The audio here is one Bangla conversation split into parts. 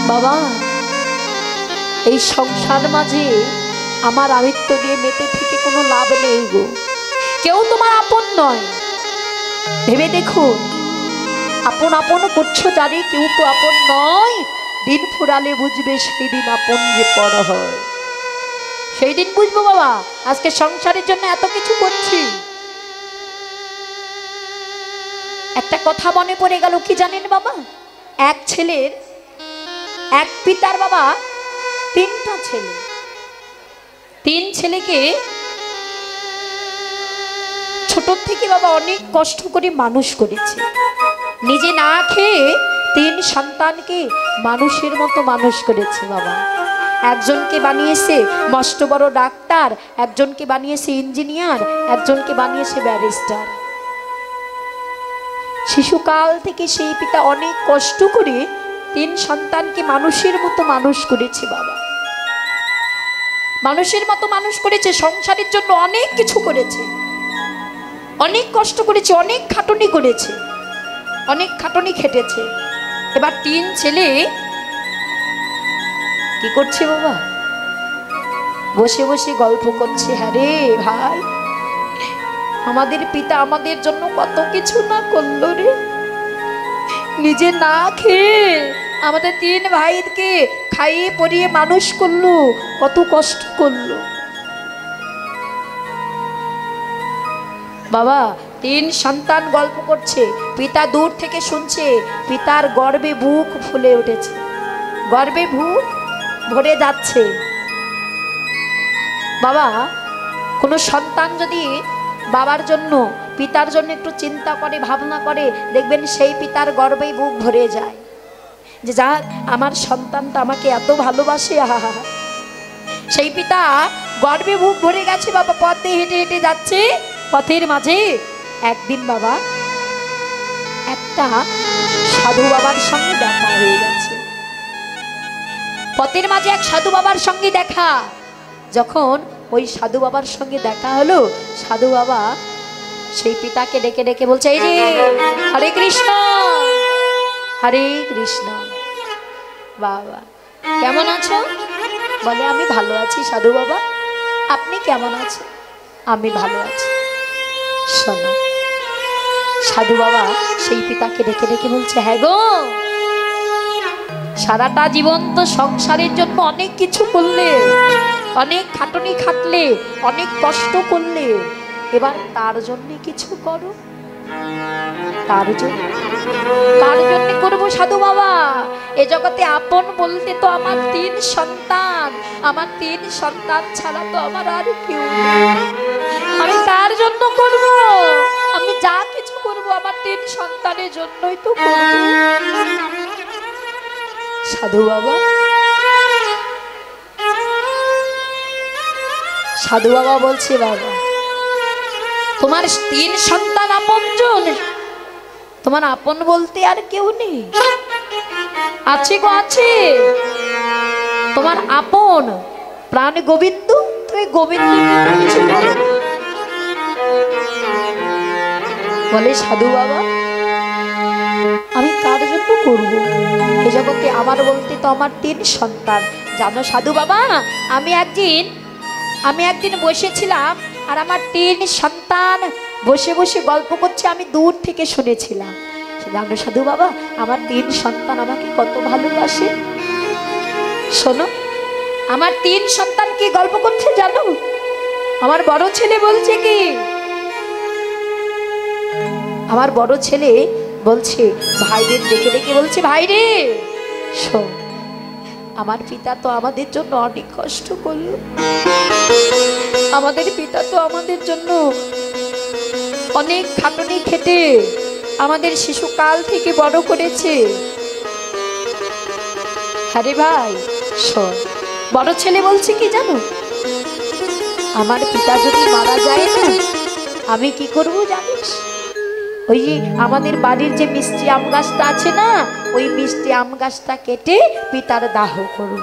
বাবা এই সংসার মাঝে আমার আমিত্ব দিয়ে মেতে থেকে কোনো লাভ নেই গো। কেউ তোমার আপন নয়। ভেবে দেখো, আপন আপন করছো জানি কেউ তো আপন নয়। দিন ফুরালে বুঝবে সেই দিন আপন যে পর হয়। সেই দিন বুঝবো বাবা। আজকে সংসারের জন্য এত কিছু করছি। একটা কথা মনে পড়ে গেল, কি জানেন বাবা? এক ছেলের, এক পিতার বাবা তিনটা ছেলে, তিন ছেলেকে ছোট থেকে বাবা অনেক কষ্ট করে মানুষ করেছে। নিজে না খেয়ে তিন সন্তানকে মানুষের মতো মানুষ করেছে বাবা। একজনকে বানিয়েছে মস্ত বড় ডাক্তার, একজনকে বানিয়েছে ইঞ্জিনিয়ার, একজনকে বানিয়েছে ব্যারিস্টার। শিশুকাল থেকে সেই পিতা অনেক কষ্ট করে তিন সন্তানকে মানুষের মতো মানুষ করেছে বাবা। মানুষের মতো মানুষ করেছে, সংসারের জন্য অনেক কিছু করেছে, অনেক কষ্ট করেছে, অনেক খাটুনি করেছে, অনেক খাটুনি খেটেছে। এবার তিন ছেলে কি করছে বাবা? বসে বসে গল্প করছে। হ্যাঁ রে ভাই, আমাদের পিতা আমাদের জন্য কত কিছু না করলো রে। নিজে না খেয়ে আমাদের তিন ভাইকে খাইয়ে পরিয়ে মানুষ করলো, কত কষ্ট করলো বাবা। তিন সন্তান গল্প করছে, পিতা দূর থেকে শুনছে। পিতার গর্বে বুক ফুলে উঠেছে, গর্বে বুক ভরে যাচ্ছে বাবা। কোনো সন্তান যদি বাবার জন্য, পিতার জন্য একটু চিন্তা করে, ভাবনা করে, দেখবেন সেই পিতার গর্বেই বুক ভরে যায় যে যাক আমার সন্তানটা আমাকে এত ভালোবাসে। আহা, সেই পিতা গর্বে বুক ভরে গেছে বাবা। পথে হেঁটে হেঁটে যাচ্ছে, পথের মাঝে একদিন বাবা একটা সাধু বাবার সঙ্গে দেখা হয়ে গেছে। পথের মাঝে এক সাধু বাবার সঙ্গে দেখা। যখন ওই সাধু বাবার সঙ্গে দেখা হলো, সাধু বাবা সেই পিতাকে ডেকে ডেকে বলছে, এই যে হরে কৃষ্ণ, হরে কৃষ্ণ। বাবা কেমন আছো? বলে আমি ভালো আছি সাধু বাবা। আপনি কেমন আছেন? আমি ভালো আছি। শোনো, সাধু বাবা সেই পিতাকে ডেকে ডেকে বলছে, হ্যাঁ গো, সারাটা জীবন তো সংসারের জন্য অনেক কিছু করলে, অনেক খাটুনি খাটলে, অনেক কষ্ট করলে, এবার তার জন্য কিছু করো। তার জন্য, কার জন্য করবো সাধু বাবা? এ জগতে আপন বলতে তো আমার তিন সন্তান, আমার তিন সন্তান ছাড়া তো আমার আর কেউ নেই। আমি কার জন্য করব? আমি যা কিছু করব আমার তিন সন্তানের জন্যই তো করব। সাধু বাবা, সাধু বাবা বলছে, বাবা তোমার তিন সন্তান আপনজন, তোমার আপন বলতে আর কেউ নেই? আছে গো আছে, তোমার আপন প্রাণ গোবিন্দ, তুমি গোবিন্দ কিছু বলো। বলে সাধু বাবা আমি কার জন্য করবো? এ জগতে আমার বলতে তো আমার তিন সন্তান। জানো সাধু বাবা, আমি একদিন বসেছিলাম আর আমার তিন সন্তান বসে বসে গল্প করছে, আমি দূর থেকে শুনেছিলাম। জানো সাধু বাবা, আমার তিন সন্তান আমাকে কত ভালোবাসে। শোনো, আমার তিন সন্তান কি গল্প করছে জানো? আমার বড় ছেলে বলছে কি, আমার বড় ছেলে বলছে ভাইদের ডেকে ডেকে বলছে, ভাই রে শোন, আমার পিতা তো আমাদের জন্য অনেক কষ্ট করলো, আমাদের পিতা তো আমাদের জন্য অনেক খাটুনি খেটে আমাদের শিশুকাল থেকে বড় করেছে। আরে ভাই শোন, বড় ছেলে বলছে কি জানো, আমার পিতা যদি মারা যায় না, আমি কি করব জানিস? ওই যে আমাদের বাড়ির যে মিষ্টি আম গাছটা আছে না, ওই মিষ্টি আম গাছটা কেটে পিতার দাহ করব।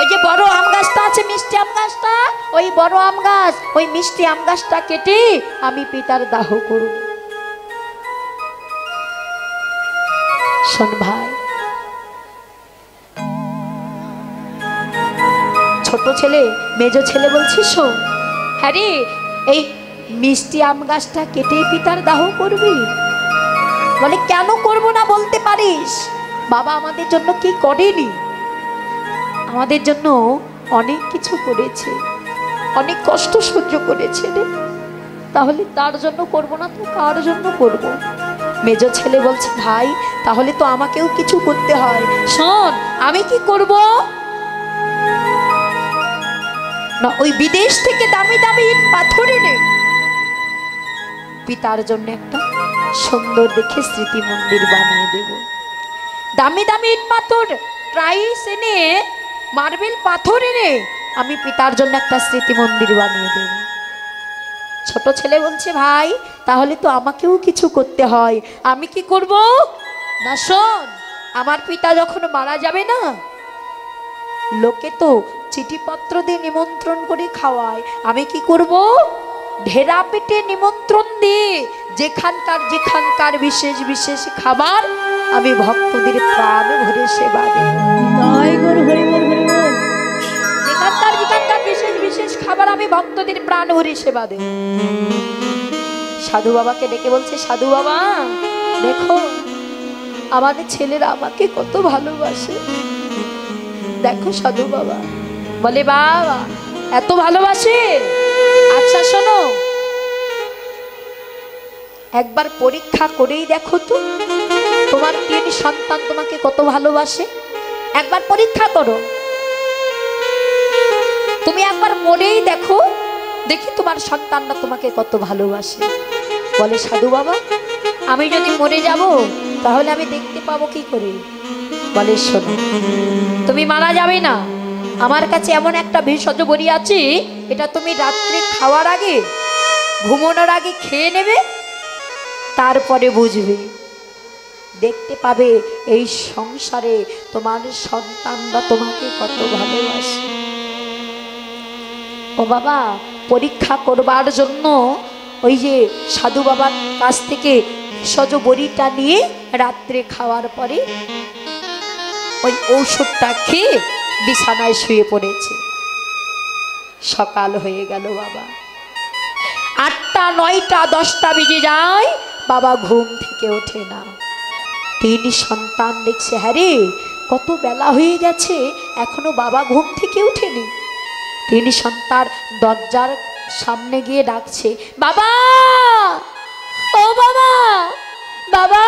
ওই যে বড় আম গাছটা আছে, মিষ্টি আম গাছটা, ওই বড় আম গাছ, ওই মিষ্টি আম গাছটা কেটে আমি পিতার দাহ করব। শোন ভাই, ছোট ছেলে মেজো ছেলে বলছি, শোন, হ্যাঁ রে, এই মিষ্টি আম গাছটা কেটে পিতার দাহ করবি? বলে, কেন করব না বলতে পারিস? বাবা আমাদের জন্য কি করেনি? আমাদের জন্য অনেক কিছু করেছে, অনেক কষ্ট সহ্য করেছে রে, তাহলে তার জন্য করব না তো কার জন্য করব? মেজো ছেলে বলছে, ভাই তাহলে তো আমাকেও কিছু করতে হয়। শোন, আমি কি করব না, ওই বিদেশ থেকে দামি দামি ইট পাথর এনে পিতার জন্য একটা সুন্দর দেখে স্মৃতি মন্দির বানিয়ে দেব। দামি দামি ইট পাথর, টাইলস এনে, মার্বেল পাথর এনে আমি পিতার জন্য একটা স্মৃতি মন্দির বানিয়ে দেব। ছোট ছেলে বলছে, ভাই তাহলে তো আমাকেও কিছু করতে হয়, আমি কি করব না? শোন, আমার পিতা যখন মারা যাবে না, লোকে তো চিঠিপত্র দিয়ে নিমন্ত্রণ করে খাওয়ায়, আমি কি করব? ঢেরা পেটে নিমন্ত্রণ দিয়ে যেখানকার যেখানকার বিশেষ বিশেষ খাবার আমি ভক্তদের প্রাণ ভরে সেবা দেব। যেখানকার যেখানকার বিশেষ বিশেষ খাবার আমি ভক্তদের প্রাণ ভরে সেবা দেব। সাধু বাবাকে ডেকে বলছে, সাধু বাবা দেখো, আমাদের ছেলেরা আমাকে কত ভালোবাসে, দেখো সাধু বাবা। বলে, বাবা এত ভালোবাসে? আচ্ছা শোনো, একবার পরীক্ষা করেই দেখো তো তোমার 3 সন্তান তোমাকে কত ভালোবাসে। একবার পরীক্ষা করো, তুমি একবার মরেই দেখো, দেখি তোমার সন্তানরা তোমাকে কত ভালোবাসে। বলে, সাধু বাবা আমি যদি মরে যাব তাহলে আমি দেখতে পাবো কি করে? বলে, শোনো, তুমি মারা যাবে না, আমার কাছে এমন একটা ভেষজ বড়ি আছে, এটা তুমি রাত্রে খাওয়ার আগে, ঘুমানোর আগে খেয়ে নেবে, তারপরে বুঝবে, দেখতে পাবে এই সংসারে তোমার সন্তানরা তোমাকে কত ভালোবাসে। ও বাবা, পরীক্ষা করবার জন্য ওই যে সাধু বাবার কাছ থেকে ভেষজ বড়িটা নিয়ে রাত্রে খাওয়ার পরে ওই ঔষধটা খেয়ে বিছানায় শুয়ে পড়েছে। সকাল হয়ে গেল বাবা, 8টা 9টা 10টা বেজে যায়, বাবা ঘুম থেকে ওঠে না। 3 সন্তান দেখছে, হ্যাঁ রে কত বেলা হয়ে গেছে, এখনো বাবা ঘুম থেকে ওঠেনি। 3 সন্তান দরজার সামনে গিয়ে ডাকছে, বাবা, ও বাবা, বাবা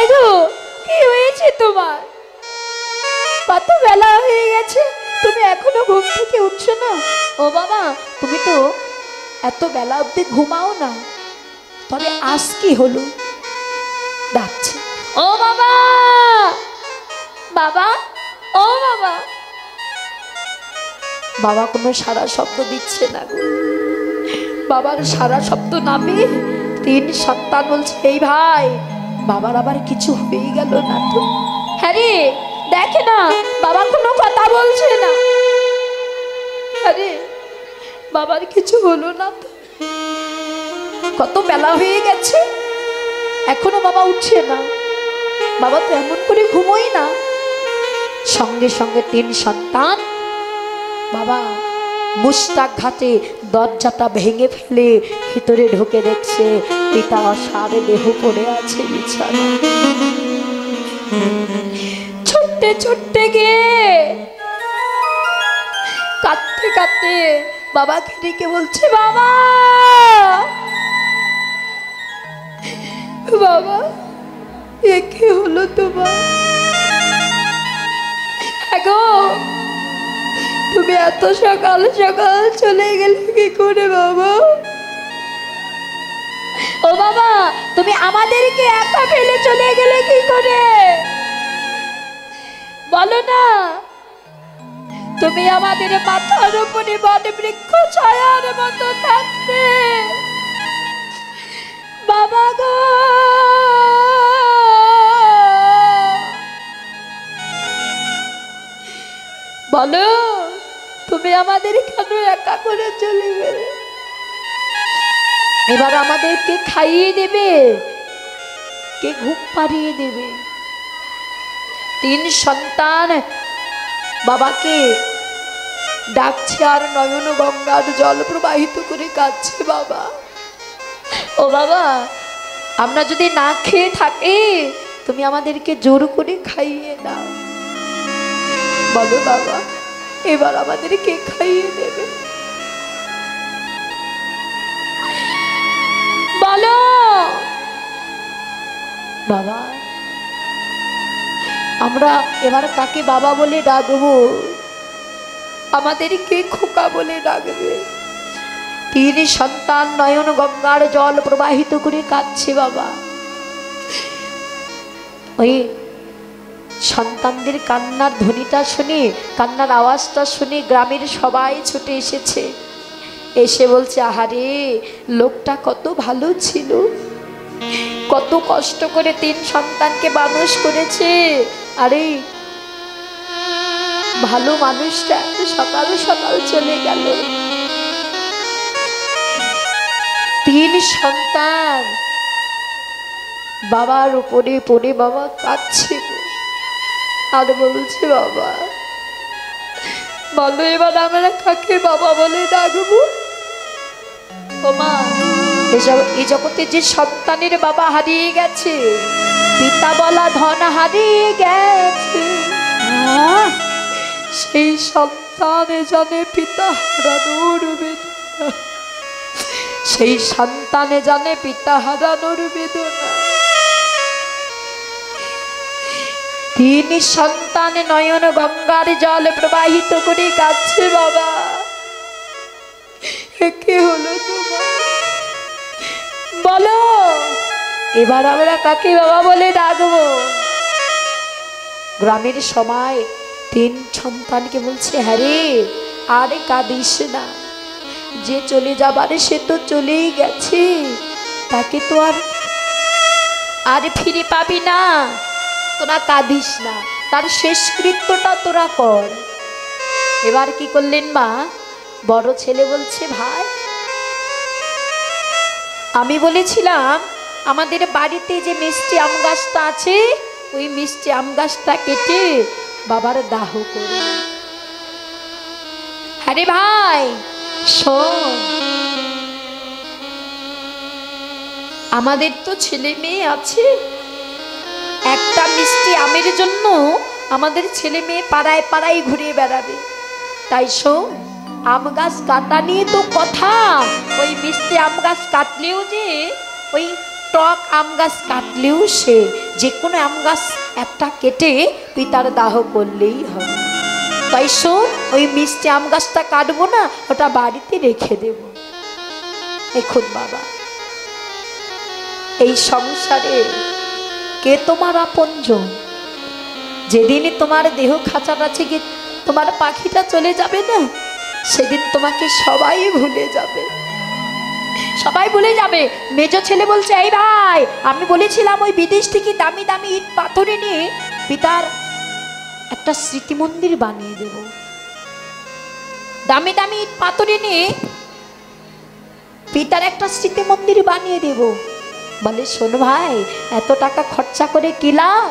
এগো কি হয়েছে তোমার? কত বেলা হয়ে গেছে, তুমি এখনো ঘুম থেকে উঠছো না? ও বাবা, তুমি তো এত বেলা অবধি ঘুমাও না, তবে আজ কি হলো? ডাকছে, ও বাবা, বাবা, ও বাবা। বাবা কোনো সারা শব্দ দিচ্ছে না। বাবার সারা শব্দ নামে 3 সন্তান বলছে, এই ভাই, বাবার আবার কিছু হয়ে গেল না তো? হ্যাঁ রে, দেখে না বাবা কোনো কথা বলছে না। আরে বাবার কিছু হলো না তো? কত বেলা হয়ে গেছে, এখনো বাবা উঠছে না, বাবা তো এমন করে ঘুমোই না। সঙ্গে সঙ্গে 3 সন্তান বাবা মুস্তাক ঘাটে দরজাটা ভেঙে ফেলে ভিতরে ঢুকে দেখছে পিতা অসাড়ে দেহ পড়ে আছে বিছানা। ছুটতে ছুটতে গিয়ে কাঁদতে কাঁদতে বাবাকে ডেকে বলছে, বাবা, বাবা এ কি হলো তোমার? গো, তুমি এত সকাল সকাল চলে গেলে কি করে বাবা? ও বাবা, তুমি আমাদেরকে একা ফেলে চলে গেলে কি করে? বলো না, তুমি আমাদের মাথার উপরে বট বৃক্ষ ছায়ার মতো থাকতে। বাবা গো, বলো, তুমি আমাদের কেন একা করে চলে গেলে? এবার আমাদেরকে খাইয়ে দেবে, কে ঘুম পাড়িয়ে দেবে? 3 সন্তান বাবাকে ডাকছে আর নয়ন গঙ্গার জল প্রবাহিত করে কাঁদছে বাবা। ও বাবা, আমরা যদি না খেয়ে থাকি তুমি আমাদেরকে জোর করে খাইয়ে দাও। বলো বাবা, এবার আমাদেরকে খাইয়ে দেবে? বলো বাবা, আমরা এবার কাকে বাবা বলে ডাকবো? আমাদেরকে খোকা বলে ডাকবে? তিন সন্তান নয়ন গঙ্গার জল প্রবাহিত করে কাঁদছে বাবা। ওই সন্তানদের কান্নার ধ্বনিটা শুনে, কান্নার আওয়াজটা শুনে গ্রামের সবাই ছুটে এসেছে। এসে বলছে, আহারে লোকটা কত ভালো ছিল, কত কষ্ট করে তিন সন্তানকে মানুষ করেছে। আরে ভালো মানুষটা সকাল সকাল চলে গেল। তিন সন্তান বাবার উপরে পড়ে বাবা কাঁদছে আর বলছে, বাবা বলো এবার আমরা কাকে বাবা বলে ডাকবো? ও মা, এই জগতে যে সন্তানের বাবা হারিয়ে গেছে, পিতা বলা ধন হারিয়ে গেছে, সেই সন্তানে জানে পিতা হারানোর বেদনা, সেই সন্তানে জানে পিতা হারানোর বেদনা। তিন সন্তানে নয়ন গঙ্গার জল প্রবাহিত করে কাঁদছে বাবা। কে হলো তোমার? বলো এবার আমরা কাকে বাবা বলে ডাকবো? গ্রামের সবাই তিন সন্তানকে বলছে, হ্যাঁ রে আরে কাঁদিস না, যে চলে যাবার সে তো চলেই গেছে, তাকে তো আর ফিরে পাবি না, তোরা কাঁদিস না, তার শেষকৃত্যটা তোরা কর। এবার কি করলেন মা? বড় ছেলে বলছে, ভাই আমি বলেছিলাম আমাদের বাড়িতে যে মিষ্টি আম গাছটা আছে, ওই মিষ্টি আম গাছটা কেটে বাবার দাহ করো। আরে ভাই শোন, আমাদের তো ছেলে মেয়ে আছে, একটা মিষ্টি আমের জন্য আমাদের ছেলে মেয়ে পাড়ায় পাড়ায় ঘুরে বেড়াবে, তাই শোন আম গাছ কাটা নিয়ে তো কথা, ওই মিষ্টি আম গাছ কাটলেও যে, ওই টক আম গাছ কাটলেও সে যে কোনো আম গাছ একটা কেটে পিতার দাহ করলেই হবে। তাই শোন, ওই মিষ্টি আম গাছটা কাটবো না, ওটা বাড়িতে রেখে দেব। এখন বাবা, এই সংসারে কে তোমার আপনজন? যেদিনই তোমার দেহ খাঁচার আছে গিয়ে তোমার পাখিটা চলে যাবে না, সেদিন তোমাকে সবাই ভুলে যাবে, সবাই ভুলে যাবে। মেজ ছেলে বলছে, এই ভাই আমি বলেছিলাম ওই বিদেশ থেকে দামি দামি ইট পাথরে নিয়ে পিতার একটা স্মৃতি মন্দির বানিয়ে দেব, দামি দামি ইট পাথরে নিয়ে পিতার একটা স্মৃতি মন্দির বানিয়ে দেব। বলে, শোন ভাই, এত টাকা খরচা করে কি লাভ?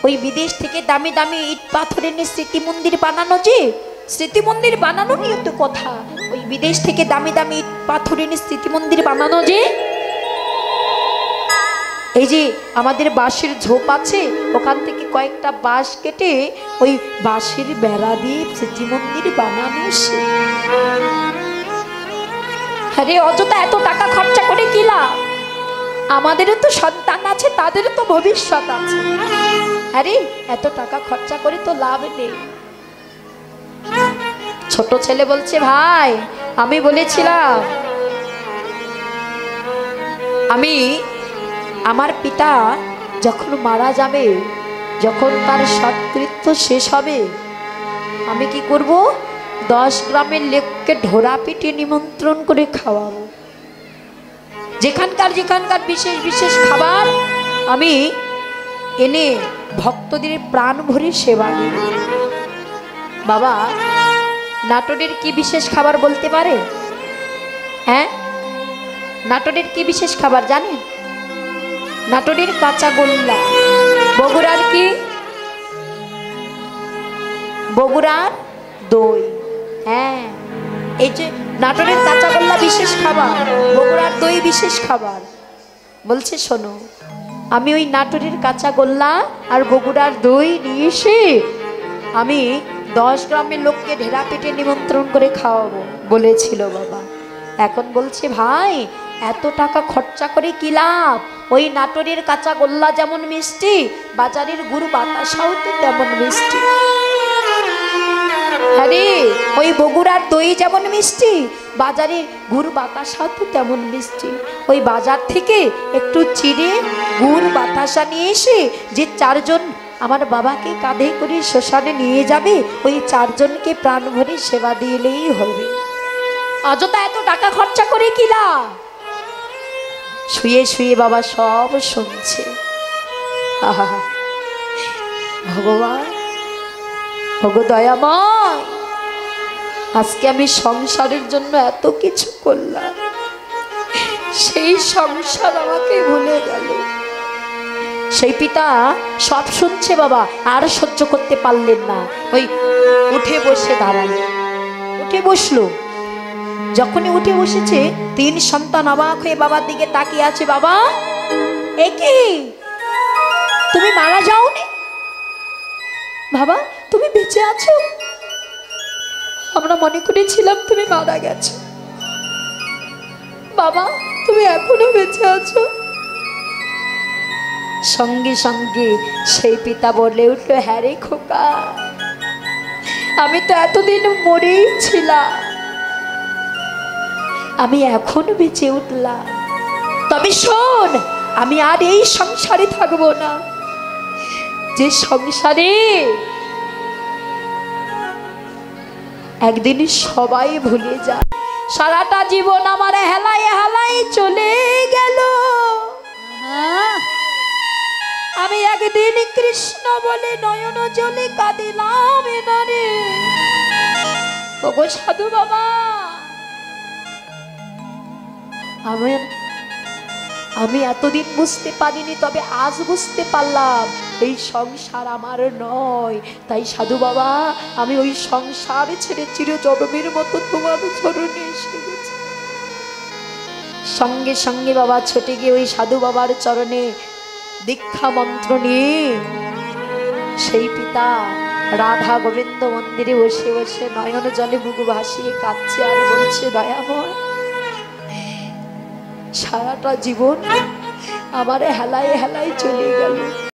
ওই বিদেশ থেকে দামি দামি ইট পাথরে নিয়ে স্মৃতি মন্দির বানানো, যে স্মৃতি মন্দির বানানো নিয়ে তো কথা, ওই বিদেশ থেকে দামি দামি ইট পাথরে নিয়ে স্মৃতি মন্দির বানানো, যে এই যে আমাদের বাঁশের ঝোপ আছে, ওখান থেকে কয়েকটা বাঁশ কেটে ওই বাঁশের বেড়া দিয়ে স্মৃতি মন্দির বানানো। আরে অযথা এত টাকা খরচা করে কি লাভ? আমাদেরও তো সন্তান আছে, তাদেরও তো ভবিষ্যৎ আছে। আরে এত টাকা খরচা করে তো লাভ নেই। ছোট ছেলে বলছে, ভাই আমি বলেছিলাম আমার পিতা যখন মারা যাবে, যখন তার সৎকৃত্য শেষ হবে, আমি কি করব? 10 গ্রামের লোককে ঢোরা পিটিয়ে নিমন্ত্রণ করে খাওয়াবো। যেখানকার বিশেষ বিশেষ খাবার আমি এনে ভক্তদের প্রাণ ভরে সেবা দেব। বাবা, নাটোরের কি বিশেষ খাবার বলতে পারে? হ্যাঁ, নাটোরের কি বিশেষ খাবার জানেন? নাটোরের কাঁচা গোল্লা। বগুড়ার কি? বগুড়ার দই। হ্যাঁ, এই যে নাটোরের কাঁচাগোল্লা বিশেষ খাবার, বগুড়ার দই বিশেষ খাবার। বলছে শোনো, আমি ওই নাটোরের কাঁচাগোল্লা আর বগুড়ার দই নিয়ে এসে আমি 10 গ্রামের লোককে ঢেরা পেটে নিমন্ত্রণ করে খাওয়াবো বলেছিল বাবা। এখন বলছে ভাই এত টাকা খরচা করে কি লাভ? ওই নাটোরের কাঁচাগোল্লা যেমন মিষ্টি, বাজারের গুড় বাতাসাও তো তেমন মিষ্টি। আরে ওই বগুড়ার দই যেমন মিষ্টি, বাজারে গুড় বাতাসা তো তেমন মিষ্টি। ওই বাজার থেকে একটু চিড়ে গুড় বাতাসা নিয়ে এসে যে 4 জন আমার বাবাকে কাঁধে করে শ্মশানে নিয়ে যাবে, ওই 4 জনকে প্রাণ ভরে সেবা দিলেই হবে। অযথা এত টাকা খরচা করে কি লাভ? শুয়ে শুয়ে বাবা সব শুনছে। আহা, ভগবান ভগ দয়াময়, আজকে আমি সংসারের জন্য এত কিছু করলাম, সেই সংসার আমাকে ভুলে গেল। সেই পিতা সব শুনছে বাবা, আর সহ্য করতে পারলেন না। ওই উঠে বসে দাঁড়ালো, উঠে বসলো। যখনই উঠে বসেছে 3 সন্তান অবাক হয়ে বাবার দিকে তাকিয়ে আছে। বাবা এ কি, তুমি মারা যাওনি? বাবা তুমি বেঁচে আছো? আমরা মনে করেছিলাম তুমি মারা গেছো। বাবা তুমি এখনো বেঁচে আছো? সঙ্গে সঙ্গে সেই পিতা বলে উঠল, হ্যাঁ রে খোকা, আমি তো এতদিন মরেই ছিলাম, আমি এখন বেঁচে উঠলাম। তবে শোন, আমি আর এই সংসারে থাকবো না, যে সংসারে একদিন সবাই ভুলে যায়। সারাটা জীবন আমার হেলায় হেলায় চলে গেল, আমি একদিন কৃষ্ণ বলে নয়ন জলে কাঁদিলাম এনারে। ওগো সাধু বাবা, আমি এতদিন বুঝতে পারিনি, তবে আজ বুঝতে পারলাম এই সংসার আমার নয়। তাই সাধু বাবা, আমি ওই সংসার ছেড়ে চিরজনমের মতো তোমার চরণে এসে গেছি। সঙ্গে সঙ্গে বাবা ছুটে গিয়ে ওই সাধু বাবার চরণে দীক্ষা মন্ত্র নিয়ে সেই পিতা রাধা গোবিন্দ মন্দিরে বসে বসে নয়ন জলে বুক ভাসিয়ে কাঁদছে আর বলছে, দয়াময়, সারাটা জীবন আমার হেলায় হেলায় চলে গেল।